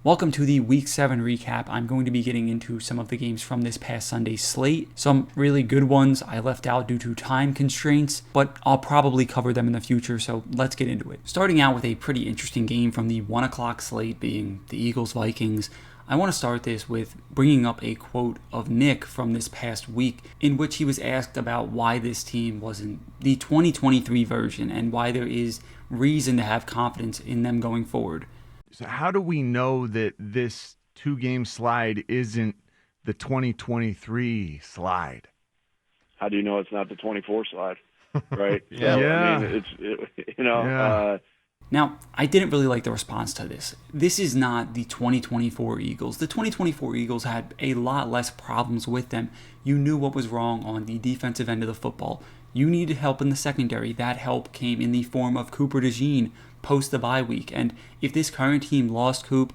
Welcome to the Week 7 recap. I'm going to be getting into some of the games from this past Sunday's slate. Some really good ones I left out due to time constraints, but I'll probably cover them in the future, so let's get into it. Starting out with a pretty interesting game from the 1 o'clock slate being the Eagles-Vikings. I want to start this with bringing up a quote of Nick from this past week in which he was asked about why this team wasn't the 2023 version and why there is reason to have confidence in them going forward. So how do we know that this two-game slide isn't the 2023 slide? How do you know it's not the 24 slide, right? Yeah. So, I mean, Now, I didn't really like the response to this. This is not the 2024 Eagles. The 2024 Eagles had a lot less problems with them. You knew what was wrong on the defensive end of the football. You needed help in the secondary. That help came in the form of Cooper DeJean post the bye week. And if this current team lost Coop,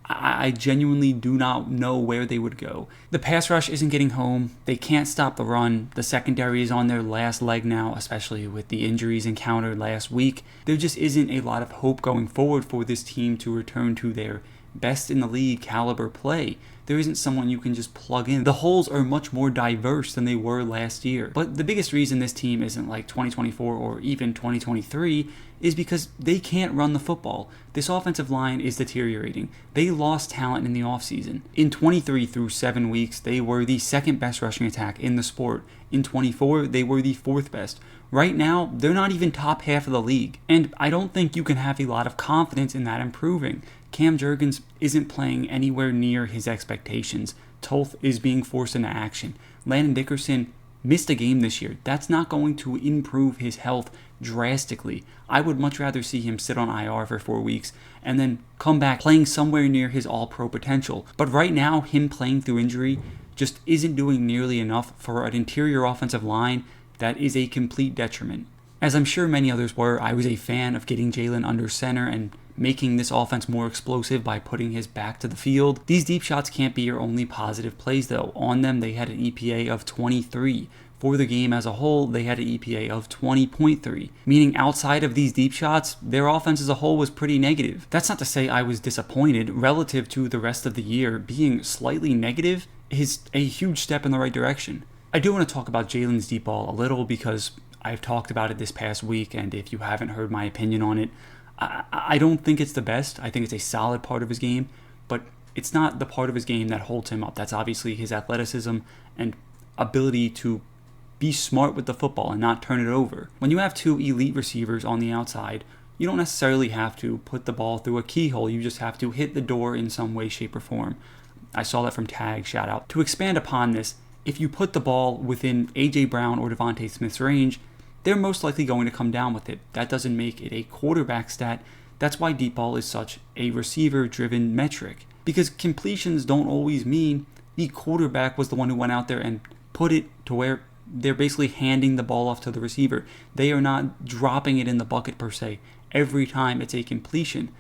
I genuinely do not know where they would go. The pass rush isn't getting home. They can't stop the run. The secondary is on their last leg now, especially with the injuries encountered last week. There just isn't a lot of hope going forward for this team to return to their best in the league caliber play. There isn't someone you can just plug in. The holes are much more diverse than they were last year. But the biggest reason this team isn't like 2024 or even 2023 is because they can't run the football. This offensive line is deteriorating. They lost talent in the offseason. In 23 through 7 weeks, they were the second best rushing attack in the sport. In 24, they were the fourth best. Right now, they're not even top half of the league. And I don't think you can have a lot of confidence in that improving. Cam Jurgens isn't playing anywhere near his expectations. Toth is being forced into action. Landon Dickerson missed a game this year. That's not going to improve his health drastically. I would much rather see him sit on IR for 4 weeks and then come back playing somewhere near his all-pro potential. But right now, him playing through injury just isn't doing nearly enough for an interior offensive line that is a complete detriment. As I'm sure many others were, I was a fan of getting Jalen under center and making this offense more explosive by putting his back to the field. These deep shots can't be your only positive plays though. On them, they had an EPA of 23. For the game as a whole, they had an EPA of 20.3, meaning outside of these deep shots, their offense as a whole was pretty negative. That's not to say I was disappointed. Relative to the rest of the year, being slightly negative is a huge step in the right direction. I do want to talk about Jalen's deep ball a little because I've talked about it this past week, and if you haven't heard my opinion on it, I don't think it's the best. I think it's a solid part of his game, but it's not the part of his game that holds him up. That's obviously his athleticism and ability to be smart with the football and not turn it over. When you have two elite receivers on the outside, you don't necessarily have to put the ball through a keyhole. You just have to hit the door in some way, shape, or form. I saw that from Tag, shout out. To expand upon this, if you put the ball within A.J. Brown or Devontae Smith's range, they're most likely going to come down with it. That doesn't make it a quarterback stat. That's why deep ball is such a receiver-driven metric. Because completions don't always mean the quarterback was the one who went out there and put it to where they're basically handing the ball off to the receiver. They are not dropping it in the bucket per se. Every time it's a completion,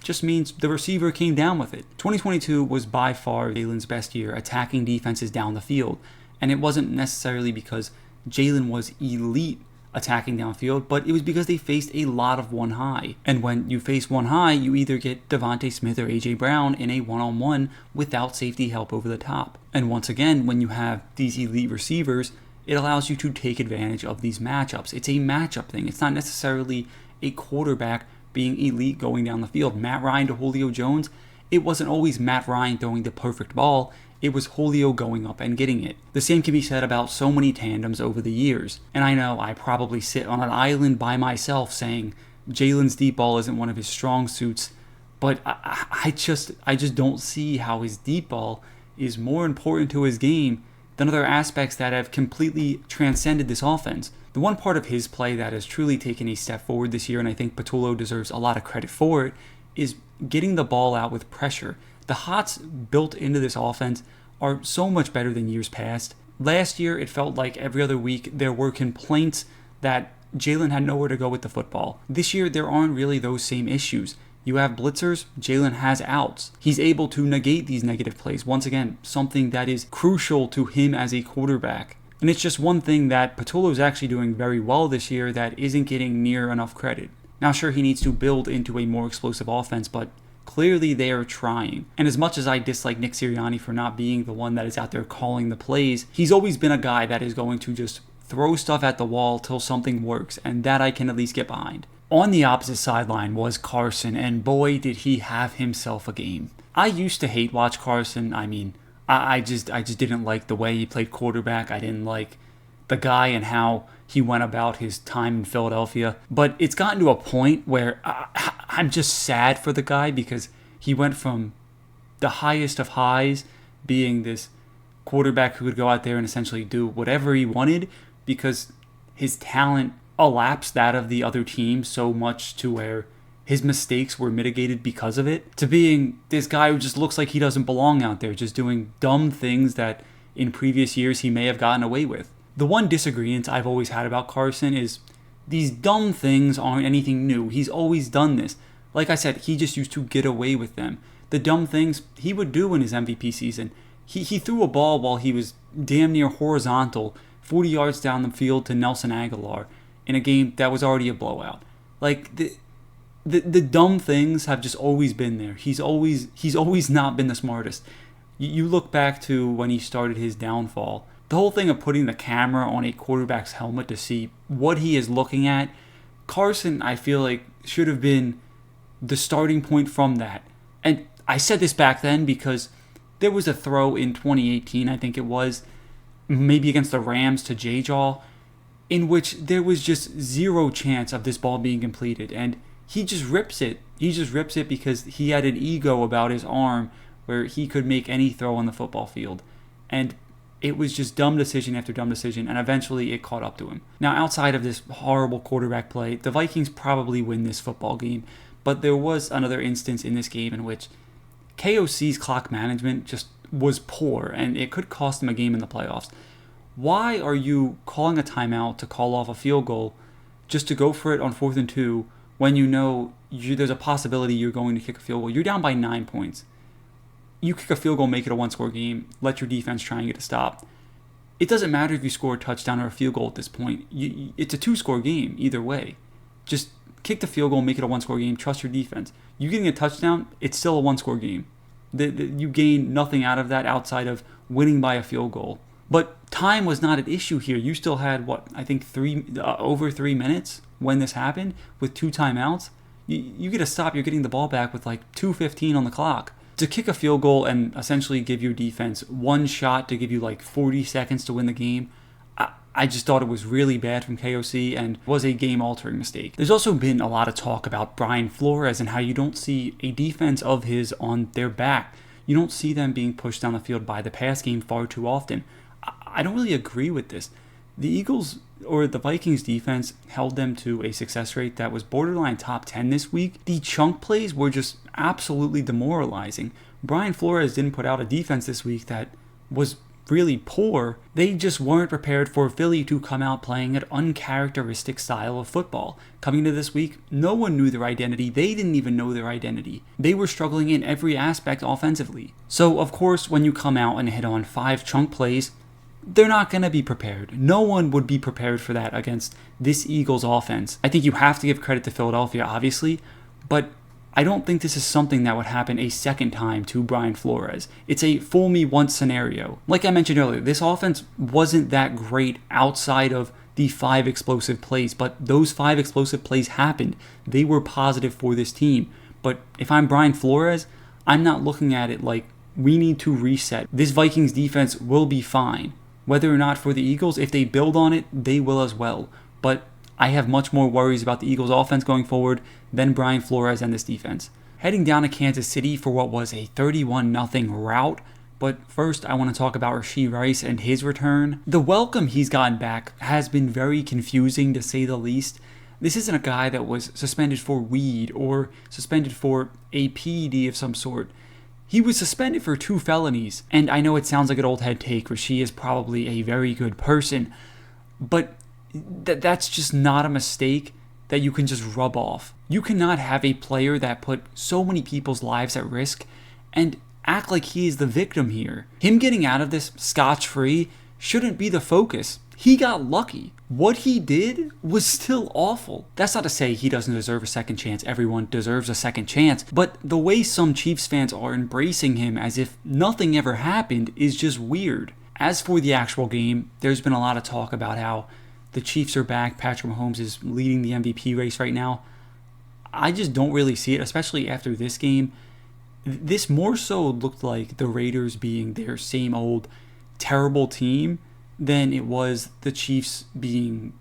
just means the receiver came down with it. 2022 was by far Jalen's best year attacking defenses down the field. And it wasn't necessarily because Jalen was elite attacking downfield, but it was because they faced a lot of one high. And when you face one high, you either get Devontae Smith or A.J. Brown in a one-on-one without safety help over the top. And once again, when you have these elite receivers, it allows you to take advantage of these matchups. It's a matchup thing. It's not necessarily a quarterback being elite going down the field. Matt Ryan to Julio Jones, it wasn't always Matt Ryan throwing the perfect ball. It was Julio going up and getting it. The same can be said about so many tandems over the years. And I know I probably sit on an island by myself saying Jalen's deep ball isn't one of his strong suits, but I just don't see how his deep ball is more important to his game than other aspects that have completely transcended this offense. The one part of his play that has truly taken a step forward this year, and I think Patullo deserves a lot of credit for it, is getting the ball out with pressure. The hots built into this offense are so much better than years past. Last year, it felt like every other week there were complaints that Jalen had nowhere to go with the football. This year, there aren't really those same issues. You have blitzers, Jalen has outs. He's able to negate these negative plays. Once again, something that is crucial to him as a quarterback. And it's just one thing that Patullo is actually doing very well this year that isn't getting near enough credit. Now, sure, he needs to build into a more explosive offense, but Clearly they are trying. And as much as I dislike Nick Sirianni for not being the one that is out there calling the plays, he's always been a guy that is going to just throw stuff at the wall till something works, and that I can at least get behind. On the opposite sideline was Carson, and boy did he have himself a game. I used to hate watch Carson. I mean, I just didn't like the way he played quarterback. I didn't like the guy and how he went about his time in Philadelphia. But it's gotten to a point where I'm just sad for the guy, because he went from the highest of highs, being this quarterback who could go out there and essentially do whatever he wanted, because his talent elapsed that of the other team so much to where his mistakes were mitigated because of it, to being this guy who just looks like he doesn't belong out there, just doing dumb things that in previous years he may have gotten away with. The one disagreement I've always had about Carson is these dumb things aren't anything new. He's always done this. Like I said, he just used to get away with them. The dumb things he would do in his MVP season. He threw a ball while he was damn near horizontal 40 yards down the field to Nelson Aguilar in a game that was already a blowout. Like, the dumb things have just always been there. He's always not been the smartest. You look back to when he started his downfall. The whole thing of putting the camera on a quarterback's helmet to see what he is looking at, Carson, I feel like, should have been the starting point from that. And I said this back then because there was a throw in 2018, I think it was, maybe against the Rams to J-Jaw, in which there was just zero chance of this ball being completed. And he just rips it. He just rips it because he had an ego about his arm where he could make any throw on the football field. And it was just dumb decision after dumb decision, and eventually it caught up to him. Now, outside of this horrible quarterback play, the Vikings probably win this football game, but there was another instance in this game in which KOC's clock management just was poor, and it could cost them a game in the playoffs. Why are you calling a timeout to call off a field goal just to go for it on 4th and 2 when you know there's a possibility you're going to kick a field goal? You're down by 9 points. You kick a field goal, make it a one-score game, let your defense try and get a stop. It doesn't matter if you score a touchdown or a field goal at this point. It's a 2-score game either way. Just kick the field goal, make it a one-score game, trust your defense. You getting a touchdown, it's still a one-score game. You gain nothing out of that outside of winning by a field goal. But time was not an issue here. You still had, over 3 minutes when this happened with 2 timeouts. You get a stop, you're getting the ball back with like 2:15 on the clock. To kick a field goal and essentially give your defense one shot to give you like 40 seconds to win the game, I just thought it was really bad from KOC and was a game-altering mistake. There's also been a lot of talk about Brian Flores and how you don't see a defense of his on their back. You don't see them being pushed down the field by the pass game far too often. I don't really agree with this. The Eagles or the Vikings defense held them to a success rate that was borderline top 10 this week. The chunk plays were just absolutely demoralizing. Brian Flores didn't put out a defense this week that was really poor. They just weren't prepared for Philly to come out playing an uncharacteristic style of football. Coming into this week, no one knew their identity. They didn't even know their identity. They were struggling in every aspect offensively. So, of course, when you come out and hit on 5 chunk plays, they're not going to be prepared. No one would be prepared for that against this Eagles offense. I think you have to give credit to Philadelphia, obviously, but I don't think this is something that would happen a second time to Brian Flores. It's a fool me once scenario. Like I mentioned earlier, this offense wasn't that great outside of the 5 explosive plays, but those 5 explosive plays happened. They were positive for this team. But if I'm Brian Flores, I'm not looking at it like we need to reset. This Vikings defense will be fine. Whether or not for the Eagles, if they build on it, they will as well. But I have much more worries about the Eagles offense going forward than Brian Flores and this defense. Heading down to Kansas City for what was a 31-0 rout. But first, I want to talk about Rashee Rice and his return. The welcome he's gotten back has been very confusing, to say the least. This isn't a guy that was suspended for weed or suspended for a PED of some sort. He was suspended for 2 felonies, and I know it sounds like an old head take. Rashee is probably a very good person, but that's just not a mistake that you can just rub off. You cannot have a player that put so many people's lives at risk and act like he is the victim here. Him getting out of this scotch-free shouldn't be the focus. He got lucky. What he did was still awful. That's not to say he doesn't deserve a second chance. Everyone deserves a second chance. But the way some Chiefs fans are embracing him as if nothing ever happened is just weird. As for the actual game, there's been a lot of talk about how the Chiefs are back. Patrick Mahomes is leading the MVP race right now. I just don't really see it, especially after this game. This more so looked like the Raiders being their same old terrible team than it was the Chiefs being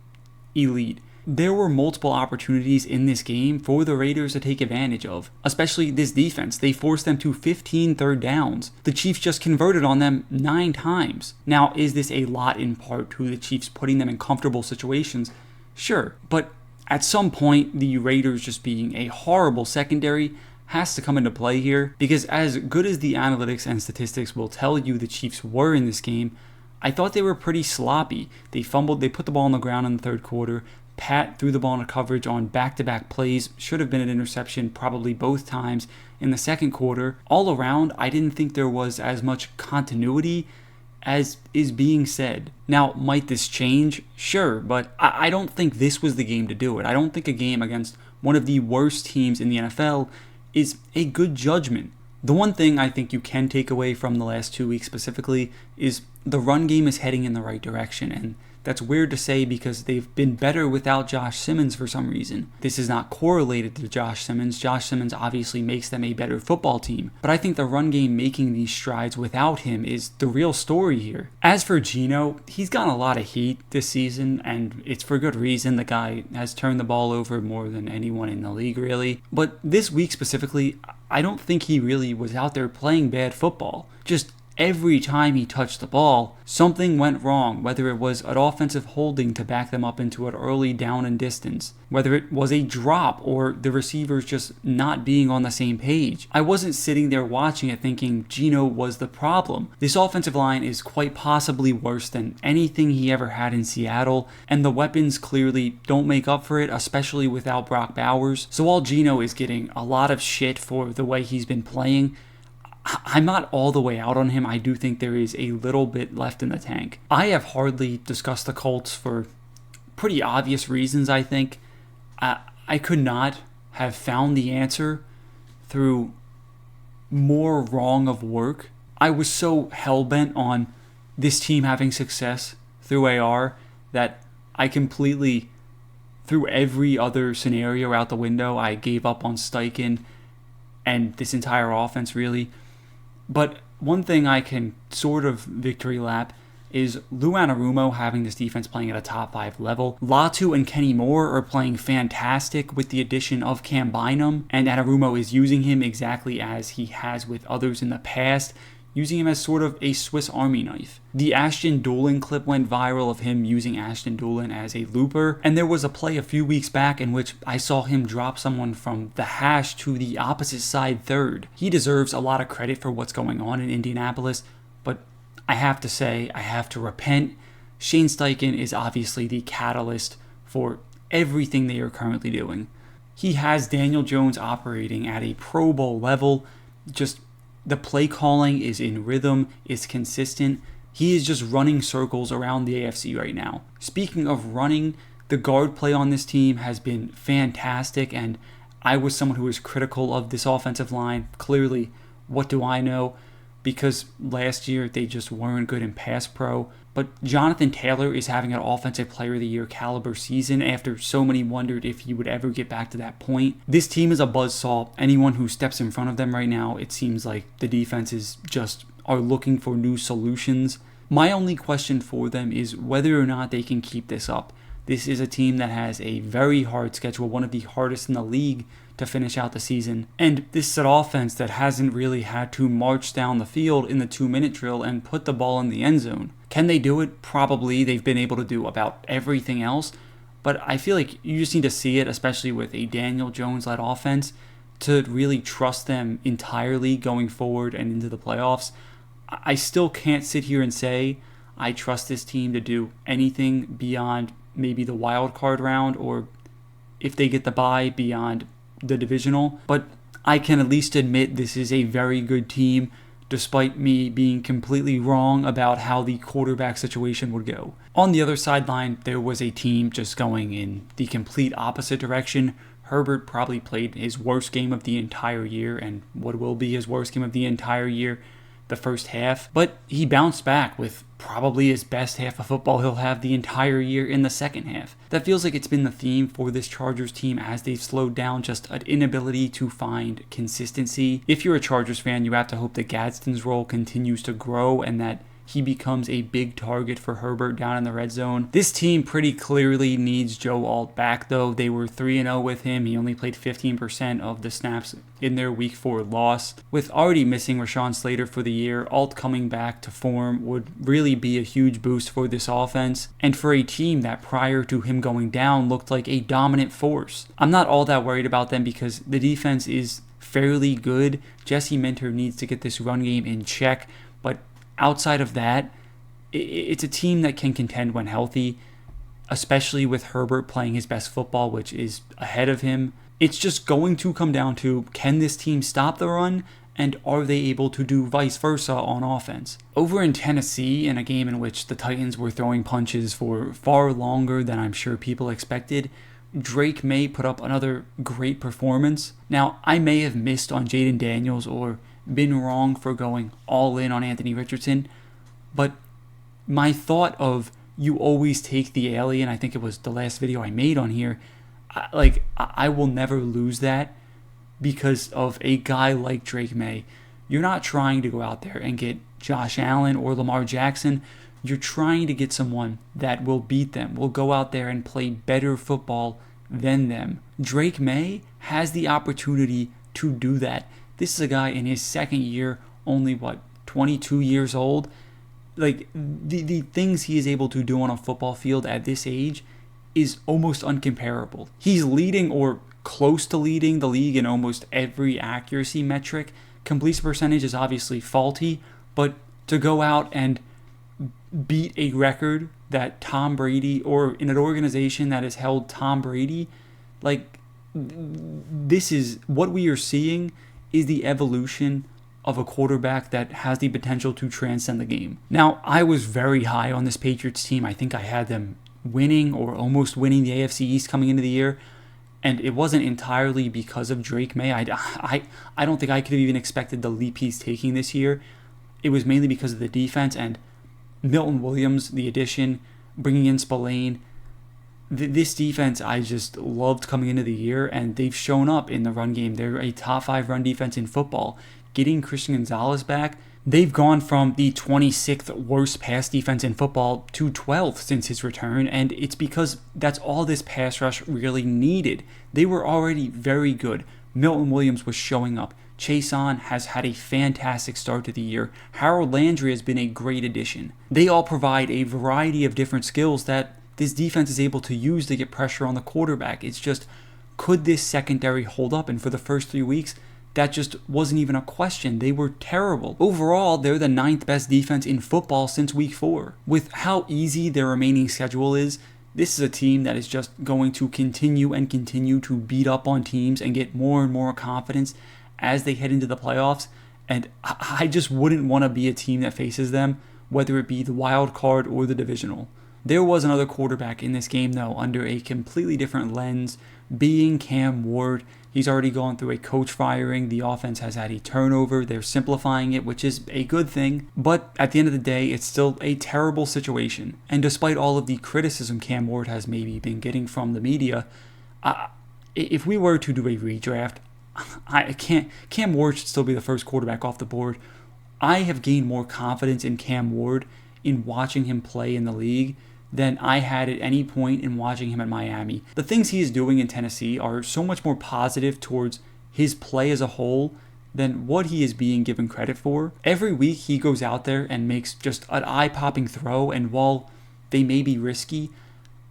elite. There were multiple opportunities in this game for the Raiders to take advantage of, especially this defense. They forced them to 15 third downs. The Chiefs just converted on them 9 times. Now, is this a lot in part to the Chiefs putting them in comfortable situations? Sure, but at some point, the Raiders just being a horrible secondary has to come into play here, because as good as the analytics and statistics will tell you the Chiefs were in this game, I thought they were pretty sloppy. They fumbled, they put the ball on the ground in the third quarter. Pat threw the ball into coverage on back-to-back plays, should have been an interception probably both times in the second quarter. All around, I didn't think there was as much continuity as is being said. Now, might this change? Sure, but I don't think this was the game to do it. I don't think a game against one of the worst teams in the NFL is a good judgment. The one thing I think you can take away from the last 2 weeks specifically is the run game is heading in the right direction, and that's weird to say because they've been better without Josh Simmons for some reason. This is not correlated to Josh Simmons. Josh Simmons obviously makes them a better football team, but I think the run game making these strides without him is the real story here. As for Geno, he's gotten a lot of heat this season, and it's for good reason. The guy has turned the ball over more than anyone in the league, really. But this week specifically, I don't think he really was out there playing bad football. Just every time he touched the ball, something went wrong, whether it was an offensive holding to back them up into an early down and distance, whether it was a drop or the receivers just not being on the same page. I wasn't sitting there watching it thinking Geno was the problem. This offensive line is quite possibly worse than anything he ever had in Seattle, and the weapons clearly don't make up for it, especially without Brock Bowers. So while Geno is getting a lot of shit for the way he's been playing, I'm not all the way out on him. I do think there is a little bit left in the tank. I have hardly discussed the Colts for pretty obvious reasons, I think. I could not have found the answer through more wrong of work. I was so hell-bent on this team having success through AR that I completely threw every other scenario out the window. I gave up on Steichen and this entire offense, really. But one thing I can sort of victory lap is Lou Anarumo having this defense playing at a top 5 level. Latu and Kenny Moore are playing fantastic with the addition of Cam Bynum, and Anarumo is using him exactly as he has with others in the past, using him as sort of a Swiss Army knife. The Ashton Doolin clip went viral of him using Ashton Doolin as a looper, and there was a play a few weeks back in which I saw him drop someone from the hash to the opposite side third. He deserves a lot of credit for what's going on in Indianapolis, but I have to say, I have to repent. Shane Steichen is obviously the catalyst for everything they are currently doing. He has Daniel Jones operating at a Pro Bowl level, just the play calling is in rhythm, is consistent. He is just running circles around the AFC right now. Speaking of running, the guard play on this team has been fantastic, and I was someone who was critical of this offensive line. Clearly, what do I know? Because last year they just weren't good in pass pro. But Jonathan Taylor is having an Offensive Player of the Year caliber season after so many wondered if he would ever get back to that point. This team is a buzzsaw. Anyone who steps in front of them right now, it seems like the defenses just are looking for new solutions. My only question for them is whether or not they can keep this up. This is a team that has a very hard schedule, one of the hardest in the league to finish out the season. And this is an offense that hasn't really had to march down the field in the 2-minute drill and put the ball in the end zone. Can they do it? Probably. They've been able to do about everything else. But I feel like you just need to see it, especially with a Daniel Jones-led offense, to really trust them entirely going forward and into the playoffs. I still can't sit here and say I trust this team to do anything beyond maybe the wild card round, or if they get the bye, beyond the divisional. But I can at least admit this is a very good team despite me being completely wrong about how the quarterback situation would go. On the other sideline, there was a team just going in the complete opposite direction. Herbert probably played his worst game of the entire year, and what will be his worst game of the entire year, the first half. But he bounced back with probably his best half of football he'll have the entire year in the second half. That feels like it's been the theme for this Chargers team as they've slowed down, just an inability to find consistency. If you're a Chargers fan, you have to hope that Gadsden's role continues to grow and that he becomes a big target for Herbert down in the red zone. This team pretty clearly needs Joe Alt back, though. They were 3-0 with him. He only played 15% of the snaps in their Week 4 loss. With already missing Rashawn Slater for the year, Alt coming back to form would really be a huge boost for this offense, and for a team that prior to him going down looked like a dominant force. I'm not all that worried about them because the defense is fairly good. Jesse Minter needs to get this run game in check, but outside of that, it's a team that can contend when healthy, especially with Herbert playing his best football, which is ahead of him. It's just going to come down to, can this team stop the run, and are they able to do vice versa on offense? Over in Tennessee, in a game in which the Titans were throwing punches for far longer than I'm sure people expected, Drake May put up another great performance. Now, I may have missed on Jaden Daniels or been wrong for going all in on Anthony Richardson, but my thought of you always take the alien, I think it was the last video I made on here, I will never lose that because of a guy like Drake May. You're not trying to go out there and get Josh Allen or Lamar Jackson. You're trying to get someone that will beat them, will go out there and play better football than them. Drake May has the opportunity to do that. This is a guy in his second year, only 22 years old. Like, the things he is able to do on a football field at this age is almost uncomparable. He's leading or close to leading the league in almost every accuracy metric. Completion percentage is obviously faulty, but to go out and beat a record that Tom Brady, or in an organization that has held Tom Brady, like, this is what we are seeing is the evolution of a quarterback that has the potential to transcend the game. Now, I was very high on this Patriots team. I think I had them winning or almost winning the AFC East coming into the year, and it wasn't entirely because of Drake May. I don't think I could have even expected the leap he's taking this year. It was mainly because of the defense and Milton Williams, the addition, bringing in Spillane. This defense I just loved coming into the year, and they've shown up in the run game. They're a top 5 run defense in football. Getting Christian Gonzalez back, they've gone from the 26th worst pass defense in football to 12th since his return, and it's because that's all this pass rush really needed. They were already very good. Milton Williams was showing up. Chason has had a fantastic start to the year. Harold Landry has been a great addition. They all provide a variety of different skills that this defense is able to use to get pressure on the quarterback. It's just, could this secondary hold up? And for the first 3 weeks, that just wasn't even a question. They were terrible. Overall, they're the 9th best defense in football since Week 4. With how easy their remaining schedule is, this is a team that is just going to continue to beat up on teams and get more and more confidence as they head into the playoffs. And I just wouldn't want to be a team that faces them, whether it be the wild card or the divisional. There was another quarterback in this game, though, under a completely different lens, being Cam Ward. He's already gone through a coach firing. The offense has had a turnover. They're simplifying it, which is a good thing. But at the end of the day, it's still a terrible situation. And despite all of the criticism Cam Ward has maybe been getting from the media, if we were to do a redraft, Cam Ward should still be the first quarterback off the board. I have gained more confidence in Cam Ward in watching him play in the league than I had at any point in watching him at Miami. The things he is doing in Tennessee are so much more positive towards his play as a whole than what he is being given credit for. Every week he goes out there and makes just an eye-popping throw, and while they may be risky,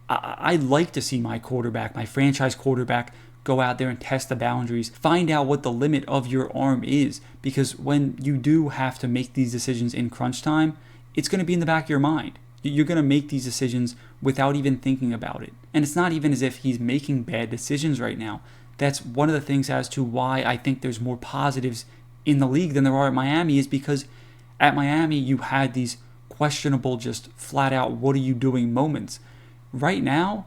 I like to see my quarterback, my franchise quarterback, go out there and test the boundaries, find out what the limit of your arm is, because when you do have to make these decisions in crunch time, it's going to be in the back of your mind. You're going to make these decisions without even thinking about it. And it's not even as if he's making bad decisions right now. That's one of the things as to why I think there's more positives in the league than there are at Miami is because at Miami you had these questionable, just flat out, what are you doing moments. Right now,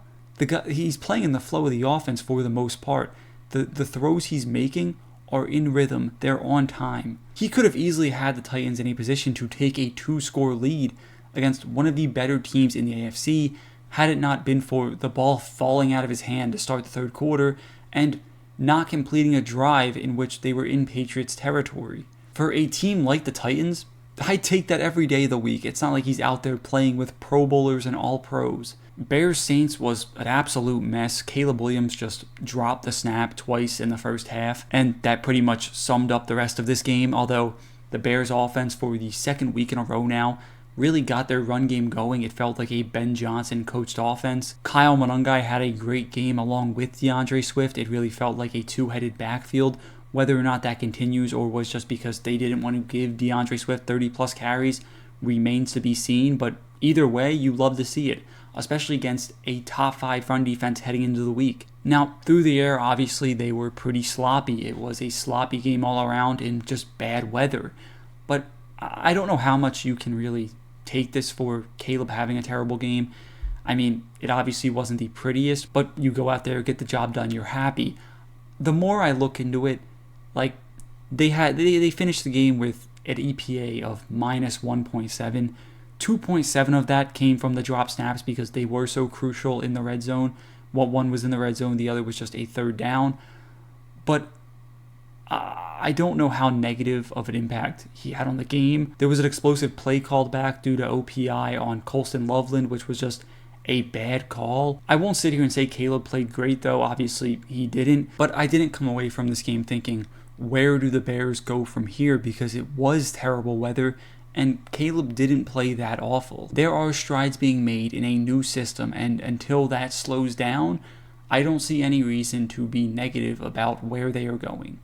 he's playing in the flow of the offense for the most part. The throws he's making are in rhythm. They're on time. He could have easily had the Titans in a position to take a 2-score lead against one of the better teams in the AFC had it not been for the ball falling out of his hand to start the third quarter and not completing a drive in which they were in Patriots territory. For a team like the Titans, I take that every day of the week. It's not like he's out there playing with Pro Bowlers and All-Pros. Bears-Saints was an absolute mess. Caleb Williams just dropped the snap twice in the first half, and that pretty much summed up the rest of this game, although the Bears offense for the second week in a row now really got their run game going. It felt like a Ben Johnson coached offense. Kyle Monangai had a great game along with DeAndre Swift. It really felt like a two-headed backfield. Whether or not that continues or was just because they didn't want to give DeAndre Swift 30-plus carries remains to be seen, but either way, you love to see it, especially against a top 5 run defense heading into the week. Now, through the air, obviously, they were pretty sloppy. It was a sloppy game all around in just bad weather. But I don't know how much you can really take this for Caleb having a terrible game. I mean, it obviously wasn't the prettiest, but you go out there, get the job done, you're happy. The more I look into it, like, they finished the game with an EPA of minus 1.7. 2.7 of that came from the drop snaps because they were so crucial in the red zone. One was in the red zone, the other was just a third down. But I don't know how negative of an impact he had on the game. There was an explosive play called back due to OPI on Colston Loveland, which was just a bad call. I won't sit here and say Caleb played great, though. Obviously, he didn't. But I didn't come away from this game thinking, where do the Bears go from here? Because it was terrible weather, and Caleb didn't play that awful. There are strides being made in a new system, and until that slows down, I don't see any reason to be negative about where they are going.